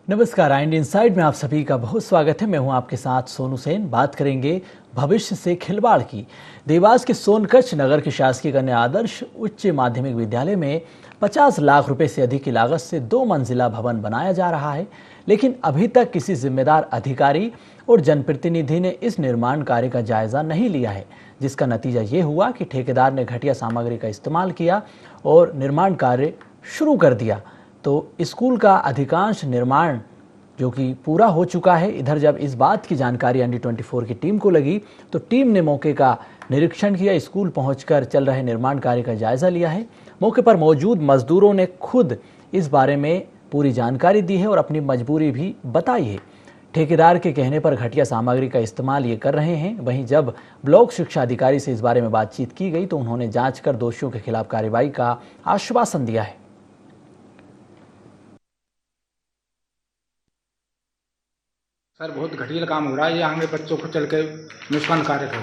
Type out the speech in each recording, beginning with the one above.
नमस्कार, आइंड इनसाइड में आप सभी का बहुत स्वागत है। मैं हूं आपके साथ सोनू सेन। बात करेंगे भविष्य से खिलवाड़ की। देवास के सोनकच्छ नगर के शासकीय कन्या आदर्श उच्च माध्यमिक विद्यालय में 50 लाख रुपए से अधिक की लागत से 2 मंजिला भवन बनाया जा रहा है, लेकिन अभी तक किसी जिम्मेदार अधिकारी और जनप्रतिनिधि ने इस निर्माण कार्य का जायजा नहीं लिया है, जिसका नतीजा ये हुआ कि ठेकेदार ने घटिया सामग्री का इस्तेमाल किया और निर्माण कार्य शुरू कर दिया। तो स्कूल का अधिकांश निर्माण जो कि पूरा हो चुका है। इधर जब इस बात की जानकारी ND24 की टीम को लगी तो टीम ने मौके का निरीक्षण किया, स्कूल पहुंचकर चल रहे निर्माण कार्य का जायजा लिया है। मौके पर मौजूद मजदूरों ने खुद इस बारे में पूरी जानकारी दी है और अपनी मजबूरी भी बताई है। ठेकेदार के कहने पर घटिया सामग्री का इस्तेमाल ये कर रहे हैं। वहीं जब ब्लॉक शिक्षा अधिकारी से इस बारे में बातचीत की गई तो उन्होंने जांच कर दोषियों के खिलाफ कार्रवाई का आश्वासन दिया है। सर, बहुत घटिया काम हो रहा है। ये आगे बच्चों को चल के नुकसानकारक है।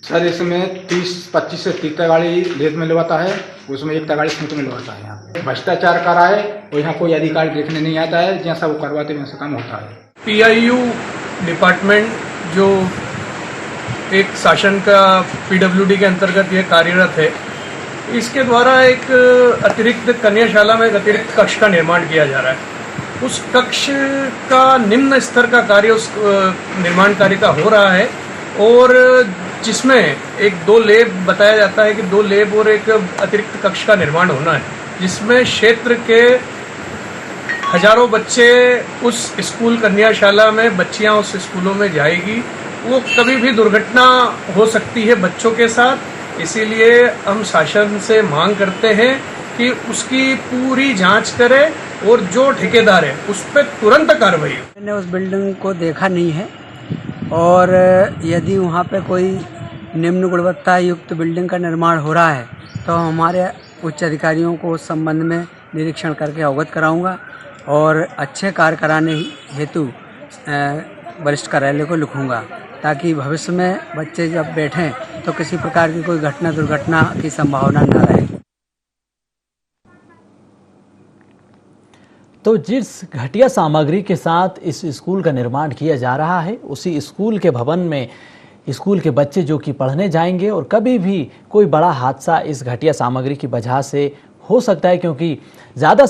सर, इसमें 25 से 30 गाड़ी रेत में लगवाता है, उसमें 1 गाड़ी सीमेंट में लगवाता है। यहाँ भ्रष्टाचार करा है और यहाँ कोई अधिकारी देखने नहीं आता है। जैसा वो करवाते वैसा काम होता है। PIU डिपार्टमेंट जो एक शासन का PWD के अंतर्गत ये कार्यरत है, इसके द्वारा एक अतिरिक्त कन्याशाला में एक अतिरिक्त कक्ष का निर्माण किया जा रहा है। उस कक्ष का निम्न स्तर का कार्य उस निर्माण कार्य का हो रहा है और जिसमें 1-2 लैब बताया जाता है कि 2 लैब और एक अतिरिक्त कक्ष का निर्माण होना है, जिसमें क्षेत्र के हजारों बच्चे उस स्कूल कन्याशाला में बच्चियां उस स्कूलों में जाएगी। वो कभी भी दुर्घटना हो सकती है बच्चों के साथ। इसीलिए हम शासन से मांग करते हैं कि उसकी पूरी जांच करे और जो ठेकेदार है उस पर तुरंत कार्रवाई हो। मैंने उस बिल्डिंग को देखा नहीं है और यदि वहाँ पे कोई निम्न गुणवत्ता युक्त बिल्डिंग का निर्माण हो रहा है तो हमारे उच्च अधिकारियों को उस संबंध में निरीक्षण करके अवगत कराऊंगा और अच्छे कार्य कराने हेतु वरिष्ठ कार्यालय को लिखूंगा, ताकि भविष्य में बच्चे जब बैठें तो किसी प्रकार की कोई दुर्घटना की संभावना न रहे। तो जिस घटिया सामग्री के साथ इस स्कूल का निर्माण किया जा रहा है, उसी स्कूल के भवन में स्कूल के बच्चे जो कि पढ़ने जाएंगे और कभी भी कोई बड़ा हादसा इस घटिया सामग्री की वजह से हो सकता है, क्योंकि ज़्यादा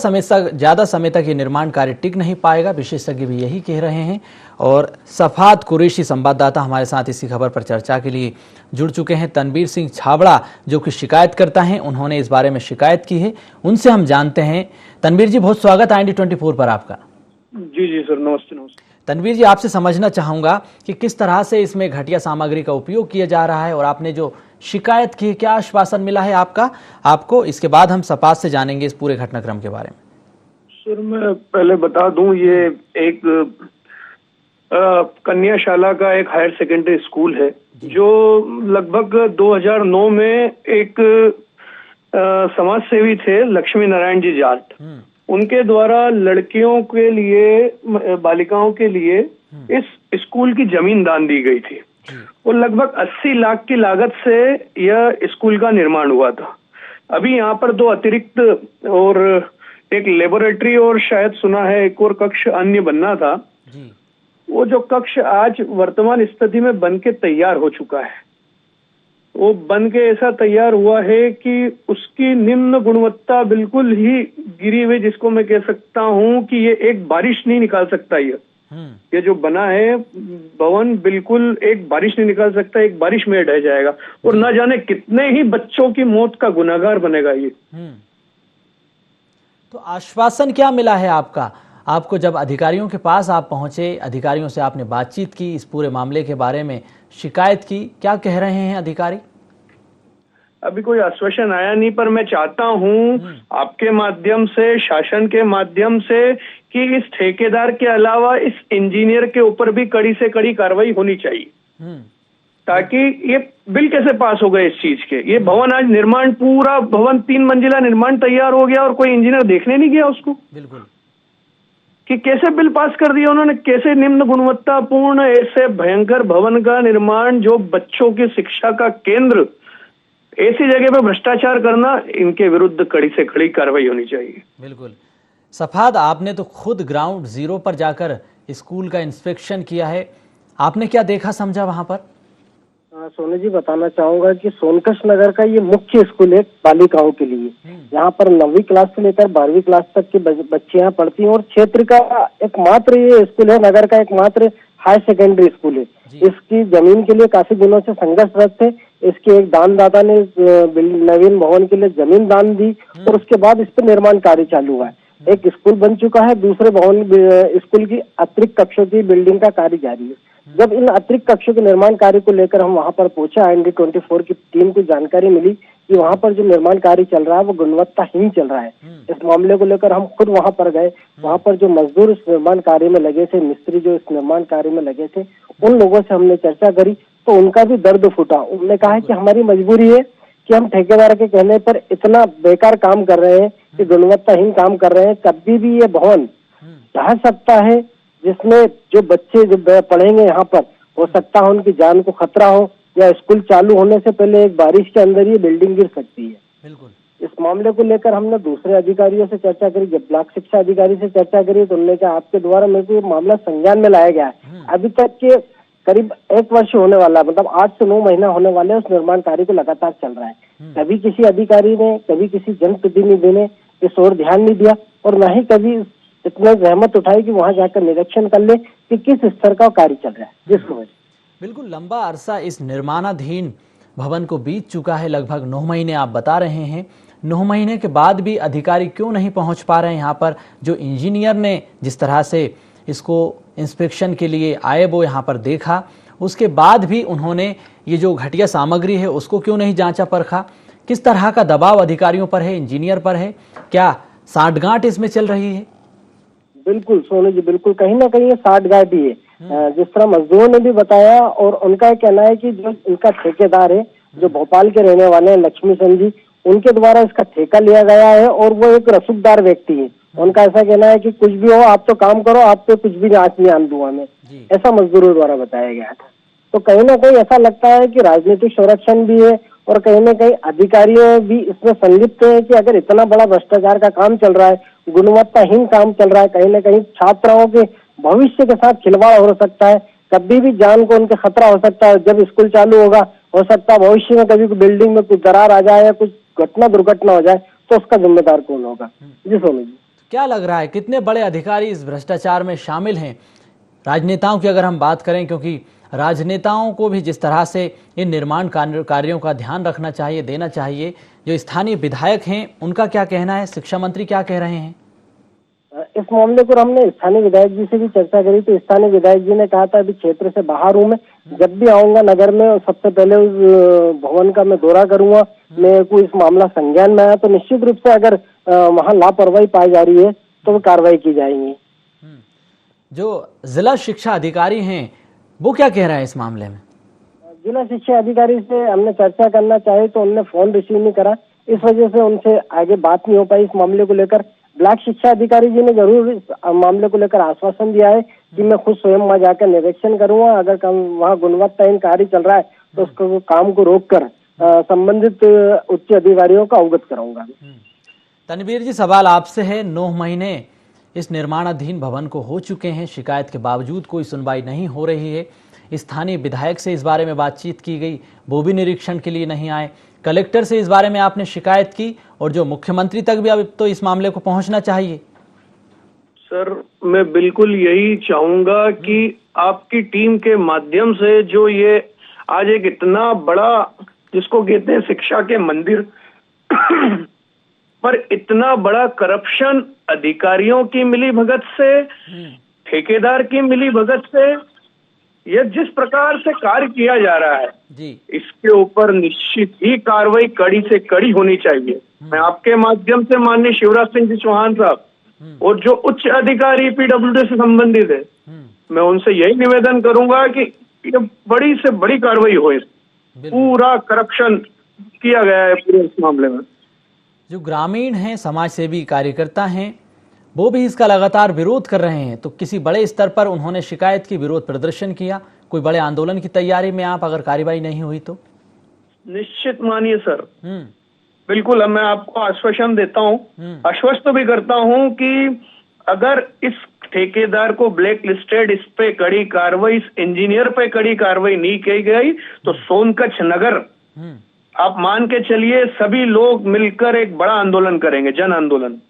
समय तक ये निर्माण कार्य टिक नहीं पाएगा। विशेषज्ञ भी यही कह रहे हैं। और सफात कुरैशी संवाददाता हमारे साथ इसी खबर पर चर्चा के लिए जुड़ चुके हैं। तनवीर सिंह छाबड़ा जो कि शिकायतकर्ता हैं, उन्होंने इस बारे में शिकायत की है, उनसे हम जानते हैं। तनवीर जी, बहुत स्वागत है ND24 पर आपका। जी सर, नमस्ते। तनवीर जी, आपसे समझना चाहूँगा कि किस तरह से इसमें घटिया सामग्री का उपयोग किया जा रहा है और आपने जो शिकायत की, क्या आश्वासन मिला है आपको? इसके बाद हम सपात से जानेंगे इस पूरे घटनाक्रम के बारे में। सर, मैं पहले बता दूं, ये एक कन्याशाला का एक हायर सेकेंडरी स्कूल है जो लगभग 2009 में एक समाज सेवी थे लक्ष्मी नारायण जी जाट, उनके द्वारा लड़कियों के लिए, बालिकाओं के लिए इस स्कूल की जमीन दान दी गई थी और लगभग 80 लाख की लागत से यह स्कूल का निर्माण हुआ था। अभी यहाँ पर 2 अतिरिक्त और एक लेबोरेटरी और शायद सुना है एक और कक्ष अन्य बनना था। वो जो कक्ष आज वर्तमान स्थिति में बन के तैयार हो चुका है, वो बन के ऐसा तैयार हुआ है कि उसकी निम्न गुणवत्ता बिल्कुल ही गिरी हुई, जिसको मैं कह सकता हूँ कि ये एक बारिश नहीं निकाल सकता। ये जो बना है भवन बिल्कुल एक बारिश नहीं निकाल सकता, एक बारिश में ढह जाएगा और न जाने कितने ही बच्चों की मौत का गुनाहगार बनेगा ये। तो आश्वासन क्या मिला है आपको जब अधिकारियों के पास आप पहुंचे, अधिकारियों से आपने बातचीत की, इस पूरे मामले के बारे में शिकायत की, क्या कह रहे हैं अधिकारी? अभी कोई आश्वासन आया नहीं, पर मैं चाहता हूं आपके माध्यम से, शासन के माध्यम से, कि इस ठेकेदार के अलावा इस इंजीनियर के ऊपर भी कड़ी से कड़ी कार्रवाई होनी चाहिए, ताकि ये बिल कैसे पास हो गए इस चीज के। ये भवन आज निर्माण, पूरा भवन 3 मंजिला निर्माण तैयार हो गया और कोई इंजीनियर देखने नहीं गया उसको। बिल्कुल, कि कैसे बिल पास कर दिया उन्होंने, कैसे निम्न गुणवत्तापूर्ण ऐसे भयंकर भवन का निर्माण जो बच्चों की शिक्षा का केंद्र, ऐसी जगह पे भ्रष्टाचार करना, इनके विरुद्ध कड़ी से कड़ी कार्रवाई होनी चाहिए। बिल्कुल। सफाद, आपने तो खुद ग्राउंड जीरो पर जाकर स्कूल का इंस्पेक्शन किया है, आपने क्या देखा समझा वहां पर? सोनू जी, बताना चाहूंगा कि सोनकश नगर का ये मुख्य स्कूल है बालिकाओं के लिए। यहाँ पर 9वीं क्लास से लेकर 12वीं क्लास तक की बच्चियां यहाँ पढ़ती हैं और क्षेत्र का एकमात्र ये स्कूल है, नगर का एकमात्र हाई सेकेंडरी स्कूल है। इसकी जमीन के लिए काफी दिनों से संघर्षरत थे। इसके एक दानदाता ने नवीन भवन के लिए जमीन दान दी और उसके बाद इस पर निर्माण कार्य चालू हुआ है। एक स्कूल बन चुका है, दूसरे भवन स्कूल की अतिरिक्त कक्षों की बिल्डिंग का कार्य जारी है। जब इन अतिरिक्त कक्षों के निर्माण कार्य को लेकर हम वहां पर पहुंचे, IND 24 की टीम को जानकारी मिली कि वहां पर जो निर्माण कार्य चल रहा है वो गुणवत्ताहीन चल रहा है। इस मामले को लेकर हम खुद वहां पर गए। वहां पर जो मजदूर इस निर्माण कार्य में लगे थे, मिस्त्री जो इस निर्माण कार्य में लगे थे, उन लोगों से हमने चर्चा करी तो उनका भी दर्द फूटा। उन्होंने कहा है कि हमारी मजबूरी है कि हम ठेकेदार के कहने पर इतना बेकार काम कर रहे हैं, कि गुणवत्ताहीन काम कर रहे हैं। कभी भी ये भवन ढह सकता है, जिसमें जो बच्चे जो पढ़ेंगे यहाँ पर, हो सकता है उनकी जान को खतरा हो, या स्कूल चालू होने से पहले एक बारिश के अंदर ये बिल्डिंग गिर सकती है। बिल्कुल। इस मामले को लेकर हमने दूसरे अधिकारियों से चर्चा करी, जब ब्लॉक शिक्षा अधिकारी से चर्चा करी तो उन्होंने कहा आपके द्वारा मेरे को ये मामला संज्ञान में लाया गया है। अभी तक के करीब 1 वर्ष होने वाला है, मतलब 8 से 9 महीना होने वाले उस निर्माण कार्य को लगातार चल रहा है। कभी किसी अधिकारी ने, कभी किसी जनप्रतिनिधि ने इस ओर ध्यान नहीं दिया और न ही कभी इतना जहमत उठाई कि वहां जाकर निरीक्षण कर ले कि किस स्तर का कार्य चल रहा है। जिस वजह बिल्कुल, लंबा अरसा इस निर्माणाधीन भवन को बीत चुका है, लगभग 9 महीने आप बता रहे हैं। 9 महीने के बाद भी अधिकारी क्यों नहीं पहुंच पा रहे हैं यहाँ पर? जो इंजीनियर ने जिस तरह से इसको इंस्पेक्शन के लिए आए वो यहाँ पर देखा, उसके बाद भी उन्होंने ये जो घटिया सामग्री है उसको क्यों नहीं जांचा परखा? किस तरह का दबाव अधिकारियों पर है, इंजीनियर पर है? क्या साठगांठ इसमें चल रही है? बिल्कुल सोनू जी, बिल्कुल कहीं ना कहीं ये साठगांठ ही है। जिस तरह मजदूरों ने भी बताया और उनका कहना है कि जो इनका ठेकेदार है, जो भोपाल के रहने वाले हैं लक्ष्मी सेन जी, उनके द्वारा इसका ठेका लिया गया है और वो एक रसूखदार व्यक्ति है। उनका ऐसा कहना है कि कुछ भी हो, आप तो काम करो, आप पे कुछ भी आंच नहीं आन दूंगा मैं, ऐसा मजदूरों द्वारा बताया गया था। तो कहीं ना कहीं ऐसा लगता है कि राजनीतिक संरक्षण भी है और कहीं ना कहीं अधिकारियों भी इसमें संलिप्त है कि अगर इतना बड़ा भ्रष्टाचार का काम चल रहा है, गुणवत्ताहीन काम चल रहा है, कहीं ना कहीं छात्राओं के भविष्य के साथ खिलवाड़ हो सकता है। कभी भी जान को उनके खतरा हो सकता है। जब स्कूल चालू होगा, हो सकता है भविष्य में कभी बिल्डिंग में कुछ दरार आ जाए या कुछ दुर्घटना हो जाए तो उसका जिम्मेदार कौन होगा? जी सोनू जी, क्या लग रहा है कितने बड़े अधिकारी इस भ्रष्टाचार में शामिल हैं? राजनेताओं की अगर हम बात करें, क्योंकि राजनेताओं को भी जिस तरह से इन निर्माण कार्यों का ध्यान रखना चाहिए, देना चाहिए, जो स्थानीय विधायक हैं उनका क्या कहना है? शिक्षा मंत्री क्या कह रहे हैं इस मामले पर? हमने स्थानीय विधायक जी से भी चर्चा करी तो स्थानीय विधायक जी ने कहा था अभी क्षेत्र से बाहर हूँ मैं, जब भी आऊंगा नगर में सबसे पहले उस भवन का मैं दौरा करूंगा। मेरे को इस मामला संज्ञान में आया तो निश्चित रूप से अगर वहाँ लापरवाही पाई जा रही है तो वो कार्रवाई की जाएगी। जो जिला शिक्षा अधिकारी हैं वो क्या कह रहे हैं इस मामले में? जिला शिक्षा अधिकारी से हमने चर्चा करना चाहे तो उन्होंने फोन रिसीव नहीं करा, इस वजह से उनसे आगे बात नहीं हो पाई इस मामले को लेकर। ब्लॉक शिक्षा अधिकारी जी ने जरूर इस मामले को लेकर आश्वासन दिया है कि मैं खुद स्वयं वहां जाकर निरीक्षण करूंगा, अगर वहाँ गुणवत्ताहीन कार्य चल रहा है तो उसको काम को रोककर संबंधित उच्च अधिकारियों को अवगत कराऊंगा। तनवीर जी, सवाल आपसे है। 9 महीने इस निर्माणाधीन भवन को हो चुके हैं, शिकायत के बावजूद कोई सुनवाई नहीं हो रही है। स्थानीय विधायक से इस बारे में बातचीत की गई, वो भी निरीक्षण के लिए नहीं आए। कलेक्टर से इस बारे में आपने शिकायत की और जो मुख्यमंत्री तक भी अब तो इस मामले को पहुंचना चाहिए। सर, मैं बिल्कुल यही चाहूंगा कि आपकी टीम के माध्यम से जो ये आज एक इतना बड़ा, जिसको कहते हैं शिक्षा के मंदिर पर इतना बड़ा करप्शन, अधिकारियों की मिलीभगत से, ठेकेदार की मिलीभगत से, यह जिस प्रकार से कार्य किया जा रहा है जी, इसके ऊपर निश्चित ही कार्रवाई कड़ी से कड़ी होनी चाहिए। मैं आपके माध्यम से माननीय शिवराज सिंह जी चौहान साहब और जो उच्च अधिकारी PWD से संबंधित है, मैं उनसे यही निवेदन करूंगा कि ये बड़ी से बड़ी कार्रवाई हो। पूरा करप्शन किया गया है पूरे इस मामले में। जो ग्रामीण हैं, समाज सेवी कार्यकर्ता हैं, वो भी इसका लगातार विरोध कर रहे हैं। तो किसी बड़े स्तर पर उन्होंने शिकायत की, विरोध प्रदर्शन किया, कोई बड़े आंदोलन की तैयारी में आप, अगर कार्रवाई नहीं हुई तो? निश्चित मानिए सर, बिल्कुल, अब मैं आपको आश्वासन देता हूँ, आश्वस्त भी करता हूँ कि अगर इस ठेकेदार को ब्लैक लिस्टेड, इस पे कड़ी कार्रवाई, इस इंजीनियर पे कड़ी कार्रवाई नहीं की गई तो सोनकच्छ नगर, आप मान के चलिए, सभी लोग मिलकर एक बड़ा आंदोलन करेंगे, जन आंदोलन।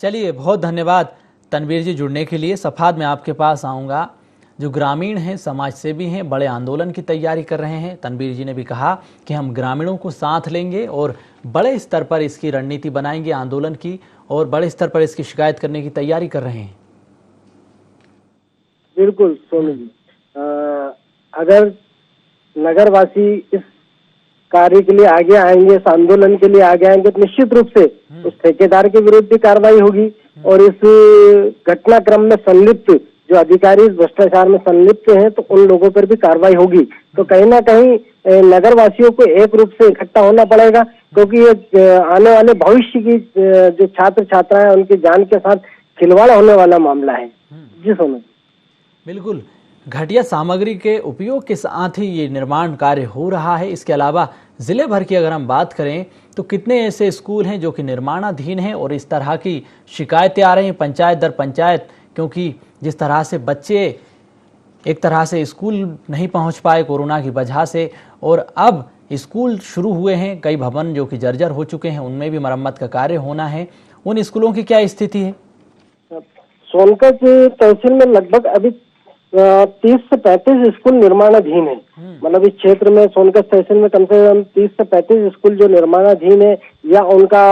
चलिए, बहुत धन्यवाद तनवीर जी जुड़ने के लिए। सफाद में आपके पास आऊँगा। जो ग्रामीण हैं, समाज सेवी हैं, बड़े आंदोलन की तैयारी कर रहे हैं। तनवीर जी ने भी कहा कि हम ग्रामीणों को साथ लेंगे और बड़े स्तर पर इसकी रणनीति बनाएंगे आंदोलन की, और बड़े स्तर पर इसकी शिकायत करने की तैयारी कर रहे हैं। बिल्कुल सोनू जी, अगर नगरवासी इस कार्य के लिए आगे आएंगे, इस आंदोलन के लिए आगे आएंगे, तो निश्चित रूप से उस ठेकेदार के विरुद्ध भी कार्रवाई होगी और इस घटनाक्रम में संलिप्त जो अधिकारी इस भ्रष्टाचार में संलिप्त हैं तो उन लोगों पर भी कार्रवाई होगी। तो कहीं ना कहीं नगरवासियों को एक रूप से इकट्ठा होना पड़ेगा, क्योंकि ये आने वाले भविष्य की जो छात्र छात्राएं उनकी जान के साथ खिलवाड़ होने वाला मामला है। जी सोनू, बिल्कुल, घटिया सामग्री के उपयोग के साथ ही ये निर्माण कार्य हो रहा है। इसके अलावा जिले भर की अगर हम बात करें तो कितने ऐसे स्कूल हैं जो कि निर्माणाधीन हैं और इस तरह की शिकायतें आ रही हैं पंचायत दर पंचायत, क्योंकि जिस तरह से बच्चे एक तरह से स्कूल नहीं पहुंच पाए कोरोना की वजह से, और अब स्कूल शुरू हुए हैं, कई भवन जो कि जर्जर हो चुके हैं उनमें भी मरम्मत का कार्य होना है। उन स्कूलों की क्या स्थिति है? सोनकच्छ तहसील में लगभग अभी 30 से 35 स्कूल निर्माणाधीन है। मतलब इस क्षेत्र में सोनकच्छ तहसील में कम से कम 30 से 35 स्कूल जो निर्माणाधीन है या उनका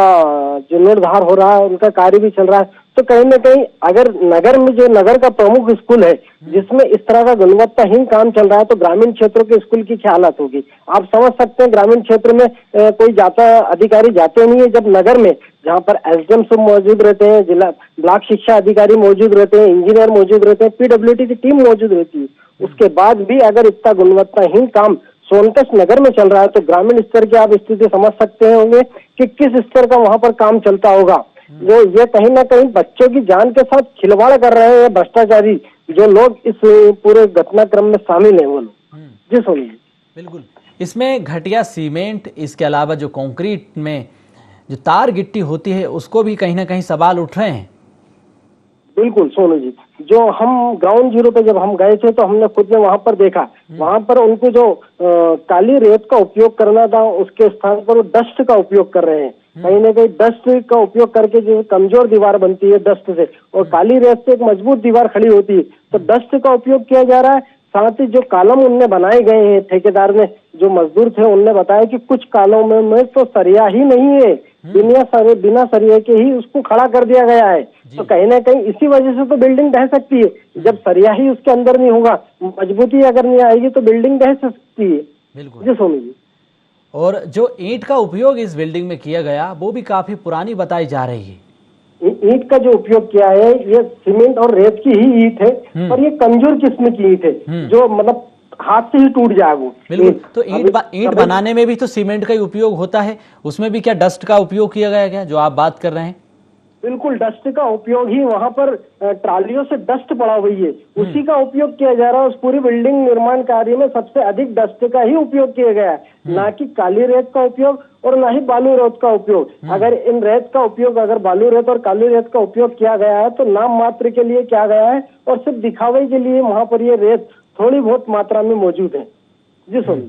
जीर्णोद्धार हो रहा है, उनका कार्य भी चल रहा है। तो कहीं ना कहीं अगर नगर में जो नगर का प्रमुख स्कूल है जिसमें इस तरह का गुणवत्ताहीन काम चल रहा है तो ग्रामीण क्षेत्रों के स्कूल की क्या हालत होगी। आप समझ सकते हैं, ग्रामीण क्षेत्र में कोई अधिकारी जाते नहीं है, जब नगर में जहाँ पर एसडीएम सब मौजूद रहते हैं, जिला ब्लॉक शिक्षा अधिकारी मौजूद रहते हैं, इंजीनियर मौजूद रहते हैं, पीडब्ल्यूडी की टीम मौजूद रहती है, उसके बाद भी अगर इतना गुणवत्ताहीन काम सोनकच्छ नगर में चल रहा है तो ग्रामीण स्तर की आप स्थिति समझ सकते होंगे कि किस स्तर का वहां पर काम चलता होगा। जो ये कहीं ना कहीं बच्चों की जान के साथ खिलवाड़ कर रहे हैं भ्रष्टाचारी जो लोग इस पूरे घटनाक्रम में शामिल हैं वो लोग। जी सुनिए, बिल्कुल, इसमें घटिया सीमेंट, इसके अलावा जो कंक्रीट में जो तार गिट्टी होती है उसको भी कहीं ना कहीं सवाल उठ रहे हैं। बिल्कुल सोनू जी, जो हम ग्राउंड जीरो पे जब हम गए थे तो हमने खुद ने वहां पर देखा, वहां पर उनको जो काली रेत का उपयोग करना था उसके स्थान पर वो डस्ट का उपयोग कर रहे हैं। कहीं ना कहीं डस्ट का उपयोग करके जो कमजोर दीवार बनती है डस्ट से, और काली रेत से एक मजबूत दीवार खड़ी होती है, तो डस्ट का उपयोग किया जा रहा है। साथ ही जो कॉलम उनने बनाए गए हैं, ठेकेदार ने जो मजदूर थे उनने बताया कि कुछ कॉलमों में तो सरिया ही नहीं है, बिना सरिये के ही उसको खड़ा कर दिया गया है। तो कहीं ना कहीं इसी वजह से तो बिल्डिंग ढह सकती है, जब सरिया ही उसके अंदर नहीं होगा, मजबूती अगर नहीं आएगी तो बिल्डिंग ढह सकती है। बिल्कुल जी सोनू जी, और जो ईंट का उपयोग इस बिल्डिंग में किया गया वो भी काफी पुरानी बताई जा रही है। ईंट का जो उपयोग किया है ये सीमेंट और रेत की ही ईंट है, और ये कमजोर किस्म की ईंट है जो मतलब हाथ से ही टूट जाए वो। बिल्कुल, तो ईंट बनाने में भी तो सीमेंट का ही उपयोग होता है, उसमें भी क्या डस्ट का उपयोग किया गया क्या जो आप बात कर रहे हैं? बिल्कुल, डस्ट का उपयोग ही, वहां पर ट्रालियों से डस्ट पड़ा हुई है, उसी का उपयोग किया जा रहा है। उस पूरी बिल्डिंग निर्माण कार्य में सबसे अधिक डस्ट का ही उपयोग किया गया है, ना कि काली रेत का उपयोग और ना ही बालू रेत का उपयोग। अगर इन रेत का उपयोग, अगर बालू रेत और काली रेत का उपयोग किया गया है तो नाम मात्र के लिए किया गया है और सिर्फ दिखावे के लिए वहां पर ये रेत थोड़ी बहुत मात्रा में मौजूद है। जी सुनिए,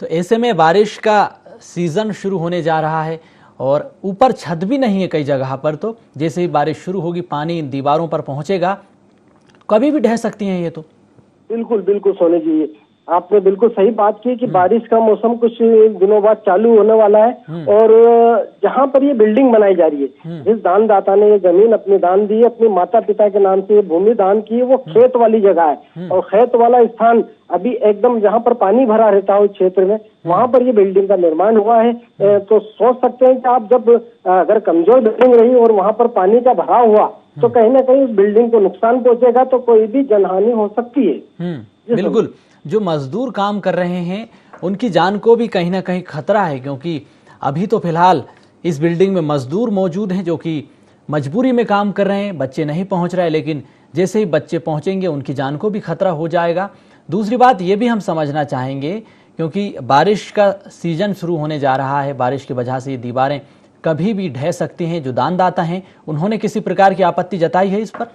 तो ऐसे में बारिश का सीजन शुरू होने जा रहा है और ऊपर छत भी नहीं है कई जगह पर, तो जैसे ही बारिश शुरू होगी पानी इन दीवारों पर पहुंचेगा, कभी भी ढह सकती हैं ये तो। बिल्कुल बिल्कुल सोनी जी, आपने बिल्कुल सही बात की कि बारिश का मौसम कुछ दिनों बाद चालू होने वाला है, और जहाँ पर ये बिल्डिंग बनाई जा रही है, जिस दानदाता ने ये जमीन अपनी दान दी, अपने माता पिता के नाम से ये भूमि दान की, वो खेत वाली जगह है, और खेत वाला स्थान अभी एकदम जहाँ पर पानी भरा रहता है उस क्षेत्र में, वहां पर ये बिल्डिंग का निर्माण हुआ है। तो सोच सकते हैं कि आप जब अगर कमजोर बिल्डिंग रही और वहां पर पानी का भराव हुआ तो कहीं ना कहीं उस बिल्डिंग को नुकसान पहुंचेगा, तो कोई भी जनहानि हो सकती है। बिल्कुल, जो मजदूर काम कर रहे हैं उनकी जान को भी कहीं ना कहीं खतरा है, क्योंकि अभी तो फिलहाल इस बिल्डिंग में मजदूर मौजूद हैं जो कि मजबूरी में काम कर रहे हैं, बच्चे नहीं पहुंच रहे, लेकिन जैसे ही बच्चे पहुंचेंगे उनकी जान को भी खतरा हो जाएगा। दूसरी बात ये भी हम समझना चाहेंगे क्योंकि बारिश का सीजन शुरू होने जा रहा है। बारिश की वजह से ये दीवारें कभी भी ढह सकती हैं। जो दानदाता हैं उन्होंने किसी प्रकार की आपत्ति जताई है इस पर?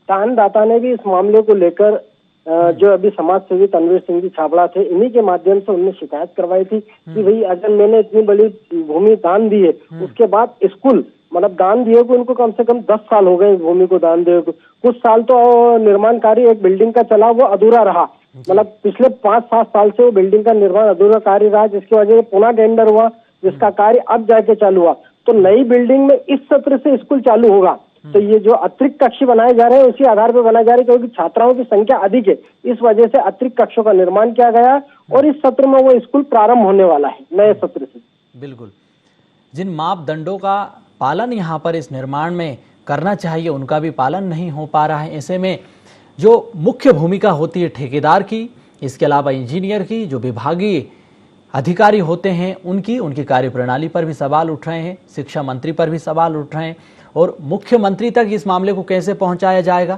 दानदाता ने भी इस मामले को लेकर जो अभी समाज सेवी तनवीर सिंह जी छाबड़ा थे, इन्हीं के माध्यम से उन्होंने शिकायत करवाई थी कि भाई अगर मैंने इतनी बड़ी भूमि दान दी है, उसके बाद स्कूल मतलब दान दिए को उनको कम से कम 10 साल हो गए इस भूमि को दान दिए को। कुछ साल तो निर्माण कार्य एक बिल्डिंग का चला, वो अधूरा रहा। मतलब पिछले 5-7 साल से वो बिल्डिंग का निर्माण अधूरा कार्य रहा, जिसकी वजह से पुनः टेंडर हुआ, जिसका कार्य अब जाके चालू हुआ। तो नई बिल्डिंग में इस सत्र से स्कूल चालू होगा। तो ये जो अतिरिक्त कक्ष बनाए जा रहे हैं उसी आधार पर बनाए जा रहे हैं, क्योंकि छात्राओं की संख्या अधिक है, इस वजह से अतिरिक्त कक्षों का निर्माण किया गया और इस सत्र में वो स्कूल प्रारंभ होने वाला है नए सत्र से। बिल्कुल, जिन मापदंडों का पालन यहाँ पर इस निर्माण में करना चाहिए उनका भी पालन नहीं हो पा रहा है। ऐसे में जो मुख्य भूमिका होती है ठेकेदार की, इसके अलावा इंजीनियर की, जो विभागीय अधिकारी होते हैं उनकी कार्यप्रणाली पर भी सवाल उठ रहे हैं। शिक्षा मंत्री पर भी सवाल उठ रहे हैं। और मुख्यमंत्री तक इस मामले को कैसे पहुंचाया जाएगा?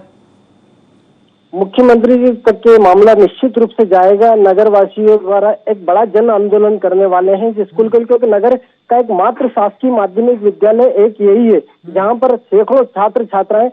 मुख्यमंत्री जी तक के मामला निश्चित रूप से जाएगा। नगर वासियों द्वारा एक बड़ा जन आंदोलन करने वाले हैं इस स्कूल के, क्योंकि नगर का एक मात्र शासकीय माध्यमिक विद्यालय एक यही है जहां पर सैकड़ों छात्र छात्राएं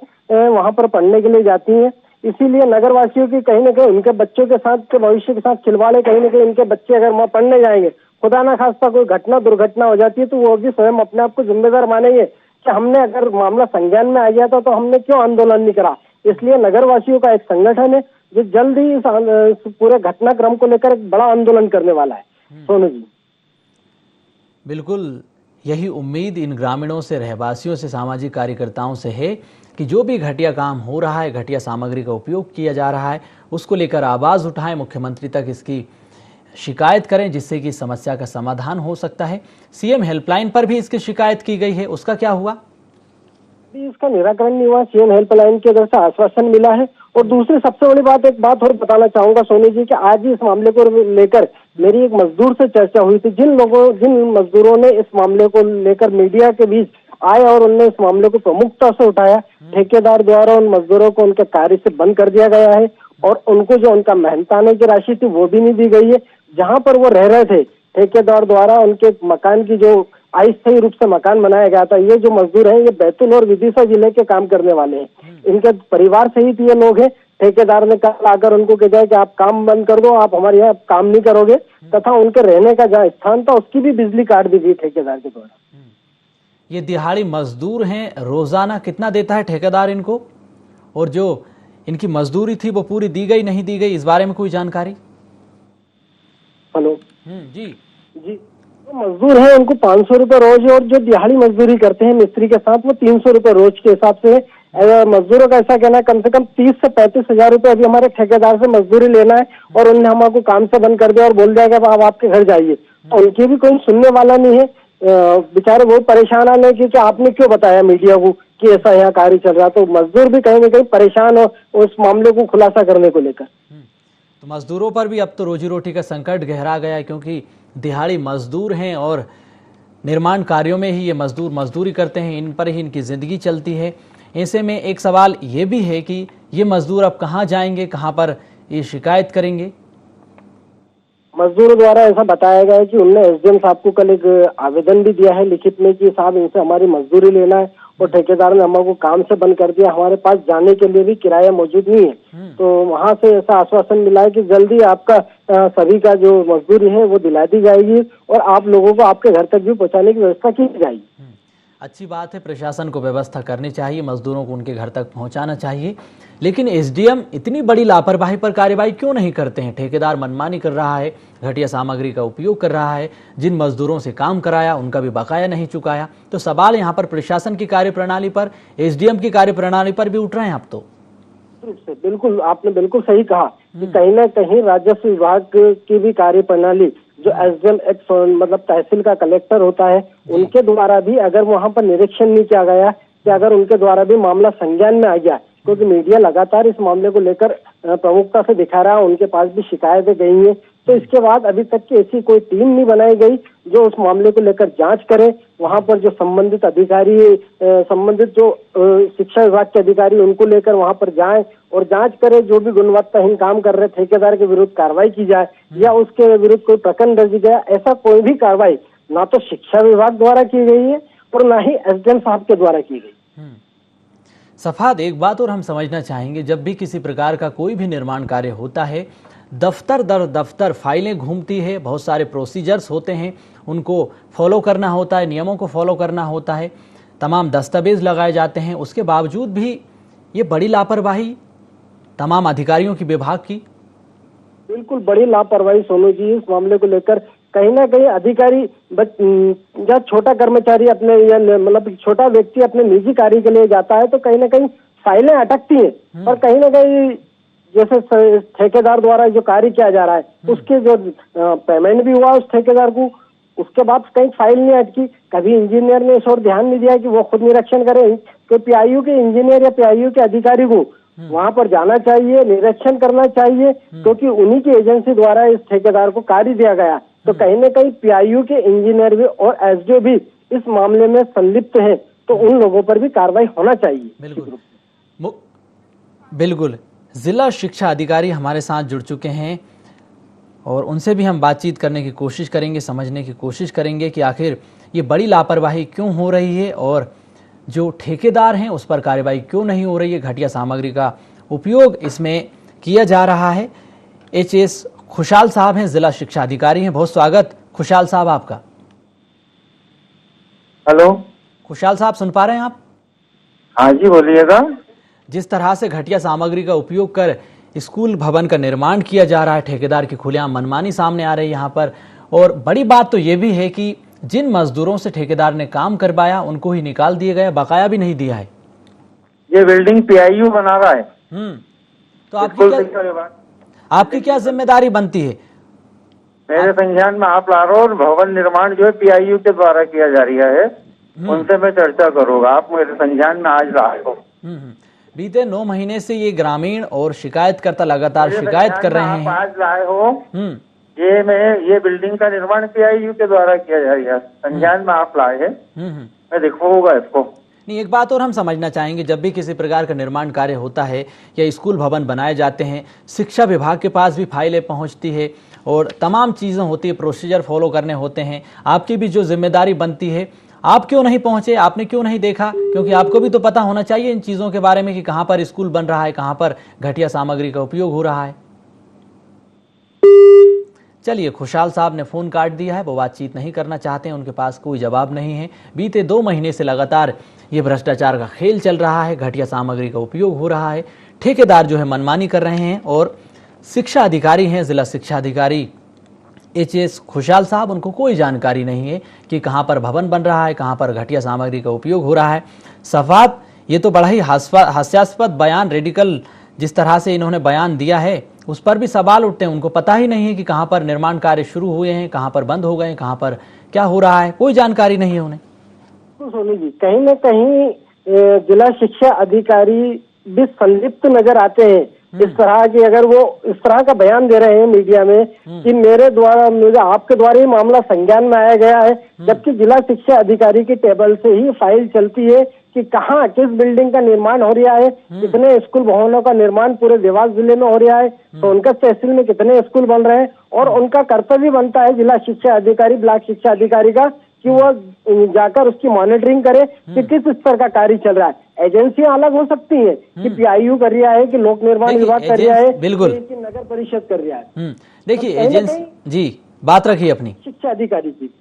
वहां पर पढ़ने के लिए जाती हैं। इसीलिए नगर वासियों की कहीं ना कहीं उनके बच्चों के साथ के भविष्य के साथ खिलवाड़ है। कहीं ना कहीं उनके बच्चे अगर वहां पढ़ने जाएंगे, खुदा ना खास्ता कोई दुर्घटना हो जाती है, तो वो भी स्वयं अपने आप को जिम्मेदार मानेंगे कि हमने अगर मामला संज्ञान में आ गया था तो हमने क्यों आंदोलन नहीं करा। इसलिए नगरवासियों का एक संगठन है जो जल्द ही इस पूरे घटनाक्रम को लेकर एक बड़ा आंदोलन करने वाला है। सोनू जी, बिल्कुल यही उम्मीद इन ग्रामीणों से, रहवासियों से, सामाजिक कार्यकर्ताओं से है कि जो भी घटिया काम हो रहा है, घटिया सामग्री का उपयोग किया जा रहा है, उसको लेकर आवाज़ उठाएं, मुख्यमंत्री तक इसकी शिकायत करें, जिससे कि समस्या का समाधान हो सकता है। सीएम हेल्पलाइन पर भी इसकी शिकायत की गई है, उसका क्या हुआ? इसका निराकरण नहीं हुआ। सीएम हेल्पलाइन की तरफ से आश्वासन मिला है। और दूसरी सबसे बड़ी बात, एक बात और बताना चाहूंगा सोनू जी कि आज ही इस मामले को लेकर मेरी एक मजदूर से चर्चा हुई थी। जिन मजदूरों ने इस मामले को लेकर मीडिया के बीच आए और उनने इस मामले को प्रमुखता से उठाया, ठेकेदार द्वारा उन मजदूरों को उनके कार्य से बंद कर दिया गया है और उनको जो उनका मेहनताने की राशि थी वो भी नहीं दी गई है। जहां पर वो रह रहे थे, ठेकेदार द्वारा उनके मकान की जो अस्थायी रूप से मकान बनाया गया था, ये जो मजदूर हैं ये बैतूल और विदिशा जिले के काम करने वाले हैं। इनके परिवार सहित ये लोग हैं। ठेकेदार ने कल आकर उनको कह दिया कि आप काम बंद कर दो, आप हमारे यहाँ काम नहीं करोगे, तथा उनके रहने का जहाँ स्थान था उसकी भी बिजली काट दी गई ठेकेदार के द्वारा। ये दिहाड़ी मजदूर हैं, रोजाना कितना देता है ठेकेदार इनको? और जो इनकी मजदूरी थी वो पूरी दी गई, नहीं दी गई, इस बारे में कोई जानकारी? हेलो जी जी, तो मजदूर है उनको 500 रुपए रोज है और जो दिहाड़ी मजदूरी करते हैं मिस्त्री के साथ वो 300 रुपए रोज के हिसाब से है। मजदूरों का ऐसा कहना है कम से कम 30 से 35 हजार रुपए अभी हमारे ठेकेदार से मजदूरी लेना है और उन्हें हमको काम से बंद कर दिया और बोल दिया कि अब आपके घर जाइए। तो उनकी भी कोई सुनने वाला नहीं है। बेचारे बहुत परेशान आने की कि आपने क्यों बताया मीडिया को कि ऐसा यहाँ कार्य चल रहा। तो मजदूर भी कहीं ना कहीं परेशान हो उस मामले को खुलासा करने को लेकर। तो मजदूरों पर भी अब तो रोजी रोटी का संकट गहरा गया है, क्योंकि दिहाड़ी मजदूर हैं और निर्माण कार्यों में ही ये मजदूर मजदूरी करते हैं, इन पर ही इनकी ज़िंदगी चलती है। ऐसे में एक सवाल ये भी है कि ये मजदूर अब कहाँ जाएंगे, कहाँ पर ये शिकायत करेंगे? मजदूरों द्वारा ऐसा बताया गया है कि उनने एसडीएम साहब को कल एक आवेदन भी दिया है लिखित में कि साहब इनसे हमारी मजदूरी लेना है और ठेकेदार ने हमको काम से बंद कर दिया, हमारे पास जाने के लिए भी किराया मौजूद नहीं है। तो वहां से ऐसा आश्वासन मिला है कि जल्दी आपका सभी का जो मजदूरी है वो दिला दी जाएगी और आप लोगों को आपके घर तक भी पहुंचाने की व्यवस्था की जाएगी। अच्छी बात है, प्रशासन को व्यवस्था करनी चाहिए, मजदूरों को उनके घर तक पहुंचाना चाहिए। लेकिन एसडीएम इतनी बड़ी लापरवाही पर कार्रवाई क्यों नहीं करते हैं? ठेकेदार मनमानी कर रहा है, घटिया सामग्री का उपयोग कर रहा है, जिन मजदूरों से काम कराया उनका भी बकाया नहीं चुकाया। तो सवाल यहाँ पर प्रशासन की कार्यप्रणाली पर, एसडीएम की कार्यप्रणाली पर भी उठ रहे हैं अब तो। बिल्कुल, आपने बिल्कुल सही कहा कि कहीं ना कहीं राजस्व विभाग की भी कार्यप्रणाली, जो एसडीएम मतलब तहसील का कलेक्टर होता है, उनके द्वारा भी अगर वहां पर निरीक्षण नहीं किया गया कि अगर उनके द्वारा भी मामला संज्ञान में आ गया, क्योंकि मीडिया लगातार इस मामले को लेकर प्रमुखता से दिखा रहा है, उनके पास भी शिकायतें गई हैं तो इसके बाद अभी तक की ऐसी कोई टीम नहीं बनाई गई जो उस मामले को लेकर जांच करे। वहां पर जो संबंधित अधिकारी, संबंधित जो शिक्षा विभाग के अधिकारी, उनको लेकर वहां पर जाएं और जांच करे। जो भी गुणवत्ताहीन काम कर रहे ठेकेदार के विरुद्ध कार्रवाई की जाए या उसके विरुद्ध कोई प्रकरण दर्ज गया, ऐसा कोई भी कार्रवाई ना तो शिक्षा विभाग द्वारा की गई है और ना ही एसडीएम साहब के द्वारा की गई। सफाद, एक बात और हम समझना चाहेंगे, जब भी किसी प्रकार का कोई भी निर्माण कार्य होता है, दफ्तर दर दफ्तर फाइलें घूमती है, बहुत सारे प्रोसीजर्स होते हैं, उनको फॉलो करना होता है, नियमों को फॉलो करना होता है, तमाम दस्तावेज लगाए जाते हैं। उसके बावजूद भी ये बड़ी लापरवाही तमाम अधिकारियों की, विभाग की। बिल्कुल बड़ी लापरवाही सोनू जी। इस मामले को लेकर कहीं ना कहीं अधिकारी या छोटा कर्मचारी अपने या मतलब छोटा व्यक्ति अपने निजी कार्य के लिए जाता है तो कहीं ना कहीं फाइलें अटकती हैं और कहीं ना कहीं जैसे ठेकेदार द्वारा जो कार्य किया जा रहा है उसके जो पेमेंट भी हुआ उस ठेकेदार को, उसके बाद कहीं फाइल नहीं अटकी। कभी इंजीनियर ने इस और ध्यान नहीं दिया कि वो खुद निरीक्षण करे। तो पीआईयू के इंजीनियर या पीआईयू के अधिकारी को वहां पर जाना चाहिए, निरीक्षण करना चाहिए, क्योंकि उन्हीं की एजेंसी द्वारा इस ठेकेदार को कार्य दिया गया। तो कहीं न कहीं पीआईयू के इंजीनियर भी और एसडीओ भी इस मामले में संलिप्त हैं, तो उन लोगों पर भी कार्रवाई होना चाहिए। बिल्कुल। जिला शिक्षा अधिकारी हमारे साथ जुड़ चुके हैं और उनसे भी हम बातचीत करने की कोशिश करेंगे, समझने की कोशिश करेंगे कि आखिर ये बड़ी लापरवाही क्यों हो रही है और जो ठेकेदार हैं उस पर कार्रवाई क्यों नहीं हो रही है। घटिया सामग्री का उपयोग इसमें किया जा रहा है। एचएस खुशहाल साहब हैं, जिला शिक्षा अधिकारी हैं। बहुत स्वागत खुशहाल साहब आपका। हेलो खुशहाल साहब, सुन पा रहे हैं आप? हाँ जी, बोलिएगा। जिस तरह से घटिया सामग्री का उपयोग कर स्कूल भवन का निर्माण किया जा रहा है, ठेकेदार की खुलेआम मनमानी सामने आ रही है यहाँ पर। और बड़ी बात तो ये भी है कि जिन मजदूरों से ठेकेदार ने काम करवाया उनको ही निकाल दिया गया, बकाया भी नहीं दिया है। ये बिल्डिंग पीआईयू बना रहा है। तो आपकी क्या जिम्मेदारी बनती है? मेरे संज्ञान में आप ला रहे हो और भवन निर्माण जो है पीआईयू के द्वारा किया जा रहा है, उनसे मैं चर्चा करूंगा। आप मेरे संज्ञान में आज लाए हो। बीते 9 महीने से ये ग्रामीण और शिकायतकर्ता लगातार शिकायत कर रहे हैं। आज लाए हो ये बिल्डिंग का निर्माण पीआईयू के द्वारा किया जा रहा है, संज्ञान में आप लाए हैं, मैं दिखाऊंगा इसको। नहीं, एक बात और हम समझना चाहेंगे, जब भी किसी प्रकार का निर्माण कार्य होता है या स्कूल भवन बनाए जाते हैं, शिक्षा विभाग के पास भी फाइलें पहुंचती है और तमाम चीज़ें होती है, प्रोसीजर फॉलो करने होते हैं। आपकी भी जो जिम्मेदारी बनती है, आप क्यों नहीं पहुंचे, आपने क्यों नहीं देखा? क्योंकि आपको भी तो पता होना चाहिए इन चीज़ों के बारे में कि कहाँ पर स्कूल बन रहा है, कहाँ पर घटिया सामग्री का उपयोग हो रहा है। चलिए, खुशहाल साहब ने फ़ोन काट दिया है, वो बातचीत नहीं करना चाहते हैं, उनके पास कोई जवाब नहीं है। बीते 2 महीने से लगातार ये भ्रष्टाचार का खेल चल रहा है, घटिया सामग्री का उपयोग हो रहा है, ठेकेदार जो है मनमानी कर रहे हैं और शिक्षा अधिकारी हैं, जिला शिक्षा अधिकारी एचएस खुशहाल साहब, उनको कोई जानकारी नहीं है कि कहाँ पर भवन बन रहा है, कहाँ पर घटिया सामग्री का उपयोग हो रहा है। सफात, ये तो बड़ा ही हास्यास्पद बयान, रेडिकल जिस तरह से इन्होंने बयान दिया है उस पर भी सवाल उठते हैं। उनको पता ही नहीं है कि कहाँ पर निर्माण कार्य शुरू हुए हैं, कहाँ पर बंद हो गए हैं, कहाँ पर क्या हो रहा है, कोई जानकारी नहीं है उन्हें। तो सोनी जी, कहीं न कहीं जिला शिक्षा अधिकारी भी संलिप्त नजर आते हैं इस तरह की। अगर वो इस तरह का बयान दे रहे हैं मीडिया में कि मुझे आपके द्वारा ही मामला संज्ञान में आया गया है, जबकि जिला शिक्षा अधिकारी की टेबल से ही फाइल चलती है कि कहाँ किस बिल्डिंग का निर्माण हो रहा है, कितने स्कूल भवनों का निर्माण पूरे देवास जिले में हो रहा है, सोनकच्छ तहसील में कितने स्कूल बन रहे हैं। और उनका कर्तव्य बनता है जिला शिक्षा अधिकारी, ब्लॉक शिक्षा अधिकारी का, कि वो जाकर उसकी मॉनिटरिंग करे कि किस स्तर का कार्य चल रहा है। एजेंसियां अलग हो सकती हैं कि पीआईयू कर रहा है, कि लोक निर्माण विभाग कर रहा है, बिल्कुल, कि नगर परिषद कर रहा है। देखिए एजेंसी जी, बात रखिए अपनी शिक्षा अधिकारी की।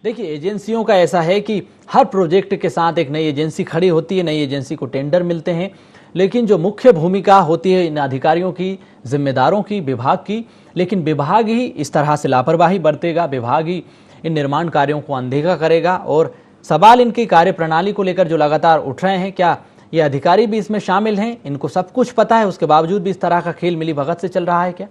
देखिए, एजेंसियों का ऐसा है कि हर प्रोजेक्ट के साथ एक नई एजेंसी खड़ी होती है, नई एजेंसी को टेंडर मिलते हैं, लेकिन जो मुख्य भूमिका होती है इन अधिकारियों की, जिम्मेदारों की, विभाग की, लेकिन विभाग ही इस तरह से लापरवाही बरतेगा, विभाग ही इन निर्माण कार्यों को अनदेखा करेगा। और सवाल इनकी कार्य प्रणाली को लेकर जो लगातार उठ रहे हैं, क्या ये अधिकारी भी इसमें शामिल हैं? इनको सब कुछ पता है, उसके बावजूद भी इस तरह का खेल मिली भगत से चल रहा है क्या?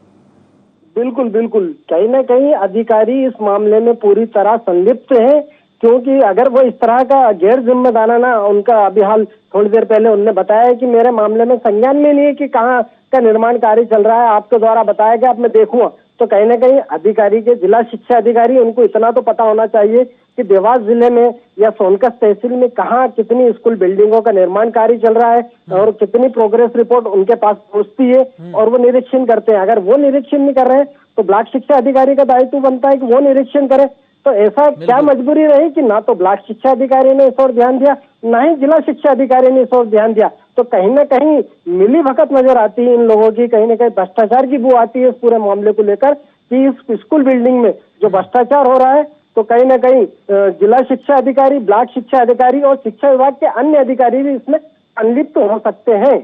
बिल्कुल बिल्कुल, कहीं ना कहीं अधिकारी इस मामले में पूरी तरह संलिप्त है, क्योंकि अगर वो इस तरह का गैर जिम्मेदाराना, उनका अभी हाल थोड़ी देर पहले उन्होंने बताया कि मेरे मामले में संज्ञान में नहीं है कि कहाँ का निर्माण कार्य चल रहा है, आपके द्वारा बताया गया, अब मैं देखूंगा, तो कहीं ना कहीं अधिकारी के जिला शिक्षा अधिकारी उनको इतना तो पता होना चाहिए कि देवास जिले में या सोनकच्छ तहसील में कहाँ कितनी स्कूल बिल्डिंगों का निर्माण कार्य चल रहा है और कितनी प्रोग्रेस रिपोर्ट उनके पास पहुंचती है और वो निरीक्षण करते हैं। अगर वो निरीक्षण नहीं कर रहे हैं तो ब्लॉक शिक्षा अधिकारी का दायित्व बनता है कि वो निरीक्षण करे। तो ऐसा क्या मजबूरी रही कि ना तो ब्लॉक शिक्षा अधिकारी ने इस ओर ध्यान दिया, ना ही जिला शिक्षा अधिकारी ने इस ओर ध्यान दिया। तो कहीं ना कहीं मिली भगत नजर आती है इन लोगों की, कहीं ना कहीं भ्रष्टाचार की बू आती है इस पूरे मामले को लेकर कि इस स्कूल बिल्डिंग में जो भ्रष्टाचार हो रहा है तो कहीं ना कहीं जिला शिक्षा अधिकारी, ब्लॉक शिक्षा अधिकारी और शिक्षा विभाग के अन्य अधिकारी भी इसमें संलिप्त हो सकते हैं।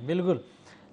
बिल्कुल।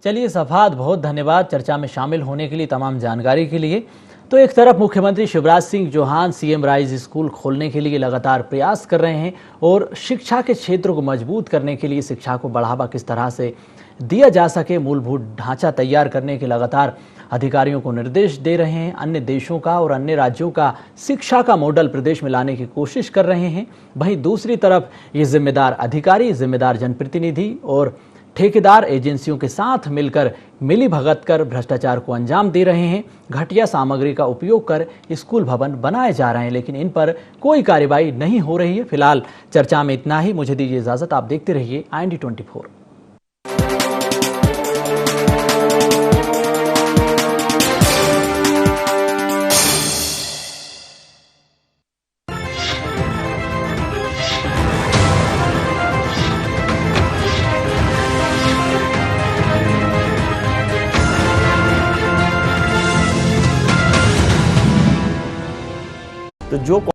चलिए सफाद, बहुत धन्यवाद चर्चा में शामिल होने के लिए, तमाम जानकारी के लिए। तो एक तरफ मुख्यमंत्री Shivraj Singh Chouhan CM rise school खोलने के लिए लगातार प्रयास कर रहे हैं और शिक्षा के क्षेत्र को मजबूत करने के लिए, शिक्षा को बढ़ावा किस तरह से दिया जा सके, मूलभूत ढांचा तैयार करने के लगातार अधिकारियों को निर्देश दे रहे हैं। अन्य देशों का और अन्य राज्यों का शिक्षा का मॉडल प्रदेश में लाने की कोशिश कर रहे हैं। वहीं दूसरी तरफ ये जिम्मेदार अधिकारी, जिम्मेदार जनप्रतिनिधि और ठेकेदार एजेंसियों के साथ मिलकर मिली भगत कर भ्रष्टाचार को अंजाम दे रहे हैं। घटिया सामग्री का उपयोग कर स्कूल भवन बनाए जा रहे हैं, लेकिन इन पर कोई कार्रवाई नहीं हो रही है। फिलहाल चर्चा में इतना ही। मुझे दीजिए इजाजत, आप देखते रहिए IND24। तो जो